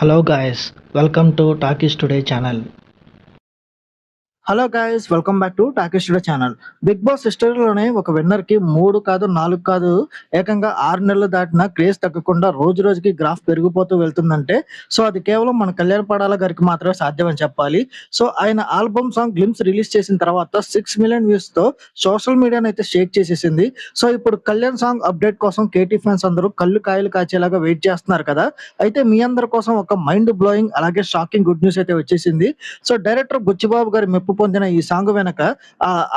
Hello guys, welcome to Talkies Today channel. Hello guys welcome back to Talkies Today channel. Bigg Boss హిస్టరీలోనే ఒక winner కి 3 కాదు 4 కాదు ఏకంగా 6 నెలలు దాటినా క్రేజ్ తగ్గకుండా రోజు రోజుకి గ్రాఫ్ పెరిగిపోతూ వెళ్తుందంటే సో అది కేవలం మన కళ్యాణ్ పడాల గారికి మాత్రమే సాధ్యమని చెప్పాలి. సో ఆయన ఆల్బమ్ సాంగ్ గ్లిమ్స్ రిలీజ్ చేసిన తర్వాత 6 మిలియన్ వ్యూస్ తో సోషల్ మీడియాని అయితే షేక్ చేసేసింది. సో ఇప్పుడు కళ్యాణ్ సాంగ్ అప్డేట్ కోసం కేటీ ఫ్యాన్స్ అందరూ కళ్ళు కాయలు కాచేలాగా వెయిట్ చేస్తున్నారు కదా. అయితే మీ అందరి కోసం ఒక మైండ్ బ్లోయింగ్ అలాగే షాకింగ్ గుడ్ న్యూస్ అయితే వచ్చేసింది. సో డైరెక్టర్ బుచ్చిబాబు గారి మెప్పు పొందిన ఈ సాంగ్ వెనక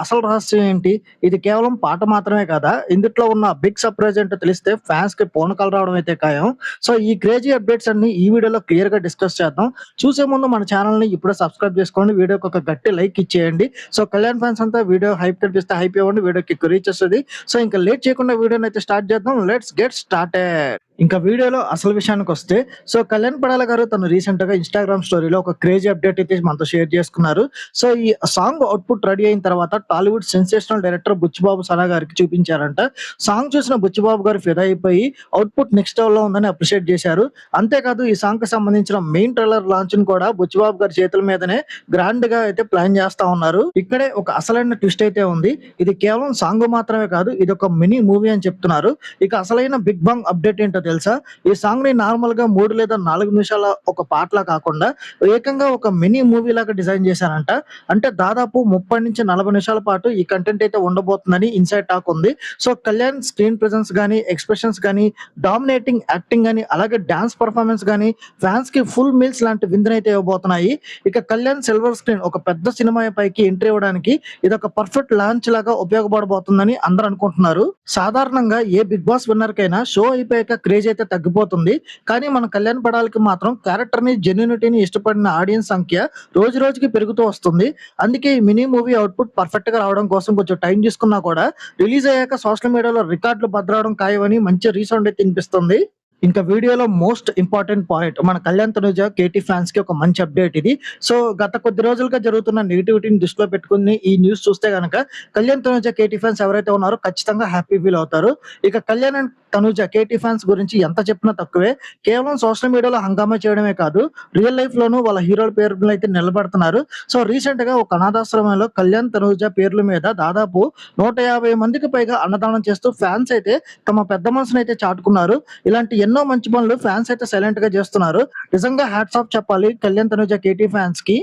అసలు రహస్యం ఏంటి? ఇది కేవలం పాట మాత్రమే కాదా? ఇందులో ఉన్న బిగ్ సర్ప్రైజ్ ఏంటో తెలిస్తే ఫ్యాన్స్ కి పూనకాలు రావడం అయితే ఖాయం. సో ఈ క్రేజీ అప్డేట్స్ అన్ని ఈ వీడియోలో క్లియర్ గా డిస్కస్ చేద్దాం. చూసే ముందు మన ఛానల్ ని ఇప్పుడే సబ్స్క్రైబ్ చేసుకోండి, వీడియోకి ఒక గట్టి లైక్ ఇచ్చేయండి. సో కళ్యాణ్ ఫ్యాన్స్ అంతా వీడియో హైప్ కనిపిస్తే హైప్ ఇవ్వండి, వీడియోకి ఎక్కువ రీచ్ వస్తుంది. సో ఇంకా లేట్ చేయకుండా వీడియోని అయితే స్టార్ట్ చేద్దాం. Let's get started. ఇంకా వీడియోలో అసలు విషయానికి వస్తే సో కళ్యాణ్ పడాల గారు తను రీసెంట్ గా ఇన్స్టాగ్రామ్ స్టోరీలో ఒక క్రేజీ అప్డేట్ అయితే మనతో షేర్ చేసుకున్నారు. సో ఈ సాంగ్ అవుట్పుట్ రెడీ అయిన తర్వాత టాలీవుడ్ సెన్సేషనల్ డైరెక్టర్ బుచ్చిబాబు సనా గారికి చూపించారంట. సాంగ్ చూసిన బుచ్చిబాబు గారు ఫిదా అయిపోయి అవుట్పుట్ నెక్స్ట్ లెవెల్ లో ఉందని అప్రిషియేట్ చేశారు. అంతేకాదు ఈ సాంగ్ కి సంబంధించిన మెయిన్ ట్రైలర్ లాంచ్ ని కూడా బుచ్చిబాబు గారి చేతుల మీదనే గ్రాండ్ గా అయితే ప్లాన్ చేస్తా ఉన్నారు. ఇక్కడే ఒక అసలైన ట్విస్ట్ అయితే ఉంది. ఇది కేవలం సాంగ్ మాత్రమే కాదు, ఇది ఒక మినీ మూవీ అని చెప్తున్నారు. ఇక అసలైన బిగ్ బాంగ్ అప్డేట్ ఏంటో తెలుసా? ఈ సాంగ్ ని నార్మల్ గా 3 లేదా 4 నిమిషాల ఒక పాటలా కాకుండా ఏకంగా ఒక మినీ మూవీ లాగా డిజైన్ చేశారంట. అంటే దాదాపు 30 నుంచి 40 నిమిషాల పాటు ఈ కంటెంట్ అయితే ఉండబోతుందని ఇన్సైడ్ టాక్ ఉంది. సో కళ్యాణ్ స్క్రీన్ ప్రెజెన్స్ గానీ, ఎక్స్ప్రెషన్స్ గానీ, డామినేటింగ్ యాక్టింగ్ గానీ, అలాగే డాన్స్ పర్ఫార్మెన్స్ గానీ ఫ్యాన్స్ కి ఫుల్ మీల్స్ లాంటి విందునైతే ఇవ్వబోతున్నాయి. ఇక కళ్యాణ్ సిల్వర్ స్క్రీన్ ఒక పెద్ద సినిమా పైకి ఎంట్రీ ఇవ్వడానికి ఇది ఒక పర్ఫెక్ట్ లాంచ్ లాగా ఉపయోగపడబోతుందని అందరూ అనుకుంటున్నారు. సాధారణంగా ఏ బిగ్ బాస్ విన్నర్ కైనా షో అయిపోయాక క్రేజ్ అయితే తగ్గిపోతుంది. కానీ మన కళ్యాణ్ పడాలకి మాత్రం క్యారెక్టర్ ని, జెన్యూనిటీని ఇష్టపడిన ఆడియన్స్ సంఖ్య రోజు రోజుకి పెరుగుతూ వస్తుంది. అందుకే ఈ మినీ మూవీ అవుట్పుట్ పర్ఫెక్ట్ గా రావడం కోసం కొంచెం టైం తీసుకున్నా కూడా రిలీజ్ అయ్యాక సోషల్ మీడియాలో రికార్డులు భద్రవడం ఖాయమని మంచి రీసౌండ్ అయితే వినిపిస్తుంది. ఇంకా వీడియోలో మోస్ట్ ఇంపార్టెంట్ పాయింట్, మన కళ్యాణ్ తనుజ కేటీ ఫ్యాన్స్ కి ఒక మంచి అప్డేట్ ఇది. సో గత కొద్ది రోజులుగా జరుగుతున్న నెగిటివిటీని దృష్టిలో పెట్టుకుని ఈ న్యూస్ చూస్తే గనక కళ్యాణ్ తనుజ కేటీ ఫ్యాన్స్ ఎవరైతే ఉన్నారో ఖచ్చితంగా హ్యాపీ ఫీల్ అవుతారు. ఇక Kalyan and Tanuja KT fans గురించి ఎంత చెప్పినా తక్కువే. కేవలం సోషల్ మీడియాలో హంగామా చేయడమే కాదు, రియల్ లైఫ్ లోనూ వాళ్ళ హీరోల పేర్లు అయితే నిలబడుతున్నారు. సో రీసెంట్ గా ఒక అనాథాశ్రమంలో కళ్యాణ్ తనుజ పేర్ల మీద దాదాపు 150 మందికి పైగా అన్నదానం చేస్తూ ఫ్యాన్స్ అయితే తమ పెద్ద మనసును అయితే చాటుకున్నారు. ఇలాంటి ఎన్నో మంచి పనులు ఫ్యాన్స్ అయితే సైలెంట్ గా చేస్తున్నారు. నిజంగా హ్యాట్స్ ఆఫ్ చెప్పాలి కళ్యాణ్ తనుజ కేటీ ఫ్యాన్స్ కి.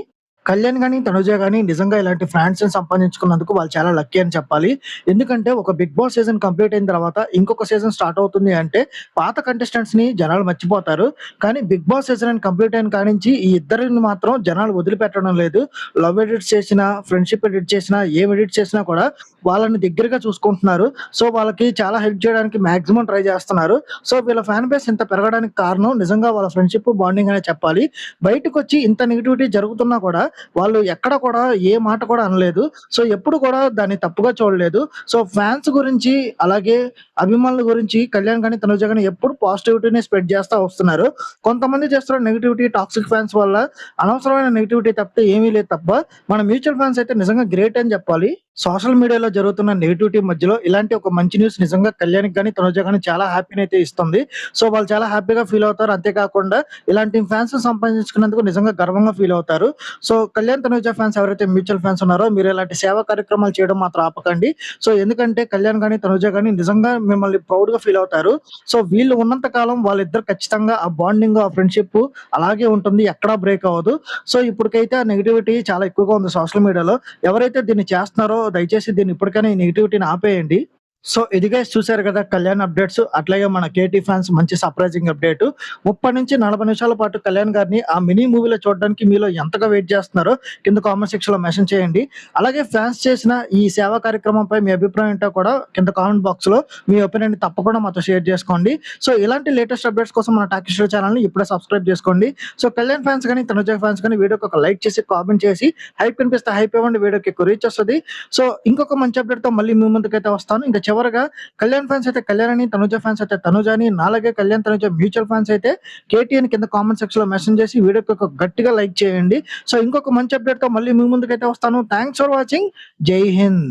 కళ్యాణ్ గాని, తనుజ గాని నిజంగా ఇలాంటి ఫ్యాన్స్ ని సంపాదించుకున్నందుకు వాళ్ళు చాలా లక్కీ అని చెప్పాలి. ఎందుకంటే ఒక బిగ్ బాస్ సీజన్ కంప్లీట్ అయిన తర్వాత ఇంకొక సీజన్ స్టార్ట్ అవుతుంది అంటే పాత కంటెస్టెంట్స్ ని జనాలు మర్చిపోతారు. కానీ బిగ్ బాస్ సీజన్ కంప్లీట్ అయిన కానించి ఈ ఇద్దరిని మాత్రం జనాలు వదిలిపెట్టడం లేదు. లవ్ ఎడిట్స్ చేసినా, ఫ్రెండ్షిప్ ఎడిట్ చేసినా, ఏం ఎడిట్ చేసినా కూడా వాళ్ళని దగ్గరగా చూసుకుంటున్నారు. సో వాళ్ళకి చాలా హెల్ప్ చేయడానికి మాక్సిమం ట్రై చేస్తున్నారు. సో వీళ్ళ ఫ్యాన్ బేస్ ఇంత పెరగడానికి కారణం నిజంగా వాళ్ళ ఫ్రెండ్షిప్ బాండింగ్ అనే చెప్పాలి. బయటకు వచ్చి ఇంత నెగిటివిటీ జరుగుతున్నా కూడా వాళ్ళు ఎక్కడ కూడా ఏ మాట కూడా అనలేదు. సో ఎప్పుడు కూడా దాన్ని తప్పుగా చూడలేదు. సో ఫ్యాన్స్ గురించి అలాగే అభిమానుల గురించి కళ్యాణ్ గాని, తనుజ గాని ఎప్పుడు పాజిటివిటీని స్ప్రెడ్ చేస్తా వస్తున్నారు. కొంతమంది చేస్తున్న నెగిటివిటీ, టాక్సిక్ ఫ్యాన్స్ వల్ల అనవసరమైన నెగిటివిటీ తప్పితే ఏమీ లేదు తప్ప మన మ్యూచువల్ ఫ్యాన్స్ అయితే నిజంగా గ్రేట్ అని చెప్పాలి. సోషల్ మీడియాలో జరుగుతున్న నెగిటివిటీ మధ్యలో ఇలాంటి ఒక మంచి న్యూస్ నిజంగా కళ్యాణ్ గాని, తనుజ గాని చాలా హ్యాపీని అయితే ఇస్తుంది. సో వాళ్ళు చాలా హ్యాపీగా ఫీల్ అవుతారు. అంతేకాకుండా ఇలాంటి ఫ్యాన్స్ సంపాదించుకున్నందుకు నిజంగా గర్వంగా ఫీల్ అవుతారు. సో కళ్యాణ్ తనుజ ఫ్యాన్స్ ఎవరైతే మ్యూచువల్ ఫ్యాన్స్ ఉన్నారో మీరు ఇలాంటి సేవా కార్యక్రమాలు చేయడం మాత్రం ఆపకండి. సో ఎందుకంటే కళ్యాణ్ గాని, తనుజ గాని నిజంగా మిమ్మల్ని ప్రౌడ్ గా ఫీల్ అవుతారు. సో వీళ్ళు ఉన్నంత కాలం వాళ్ళిద్దరు ఖచ్చితంగా ఆ బాండింగ్, ఆ ఫ్రెండ్షిప్ అలాగే ఉంటుంది, ఎక్కడా బ్రేక్ అవ్వదు. సో ఇప్పటికైతే ఆ నెగిటివిటీ చాలా ఎక్కువగా ఉంది సోషల్ మీడియాలో. ఎవరైతే దీన్ని చేస్తున్నారో దయచేసి దీన్ని ఇప్పటికైనా ఈ నెగిటివిటీని ఆపేయండి. సో ఇది గైస్ చూసారు కదా కళ్యాణ్ అప్డేట్స్. అట్లాగే మన కేటీ ఫ్యాన్స్ మంచి సర్ప్రైజింగ్ అప్డేట్. 30 నుంచి 40 నిమిషాల పాటు కళ్యాణ్ గారిని ఆ మినీ మూవీలో చూడడానికి మీలో ఎంతగా వెయిట్ చేస్తున్నారో కింద కామెంట్ సెక్షన్ లో మెన్షన్ చేయండి. అలాగే ఫ్యాన్స్ చేసిన ఈ సేవా కార్యక్రమంపై మీ అభిప్రాయం ఏంటో కూడా కింద కామెంట్ బాక్స్ లో మీ ఒపీనియన్ తప్పకుండా మాతో షేర్ చేసుకోండి. సో ఇలాంటి లేటెస్ట్ అప్డేట్స్ కోసం మన టాకీస్ టుడే ఛానల్ ని ఇప్పుడే సబ్స్క్రైబ్ చేసుకోండి. సో కళ్యాణ్ ఫ్యాన్స్ కానీ, తనుజ ఫ్యాన్స్ కానీ వీడియోకి ఒక లైక్ చేసి కామెంట్ చేసి హైప్ కనిపిస్తే హైప్ ఇవ్వండి, వీడియోకి ఎక్కువ రీచ్ వస్తుంది. సో ఇంకొక మంచి అప్డేట్ తో మళ్ళీ మీ ముందుకైతే వస్తాను. ఇంకా చివరగా కళ్యాణ్ ఫ్యాన్స్ అయితే కళ్యాణ్ అని, తనుజ ఫ్యాన్స్ అయితే తనుజ అని, నాలాగే కళ్యాణ్ తనుజ మ్యూచువల్ ఫ్యాన్స్ అయితే కేటీ అని కింద కామెంట్ సెక్షన్ లో మెసేజ్ చేసి వీడియోకి ఒక గట్టిగా లైక్ చేయండి. సో ఇంకొక మంచి అప్డేట్ తో మళ్ళీ మీ ముందుకైతే వస్తాను. Thanks for watching. జై హింద్.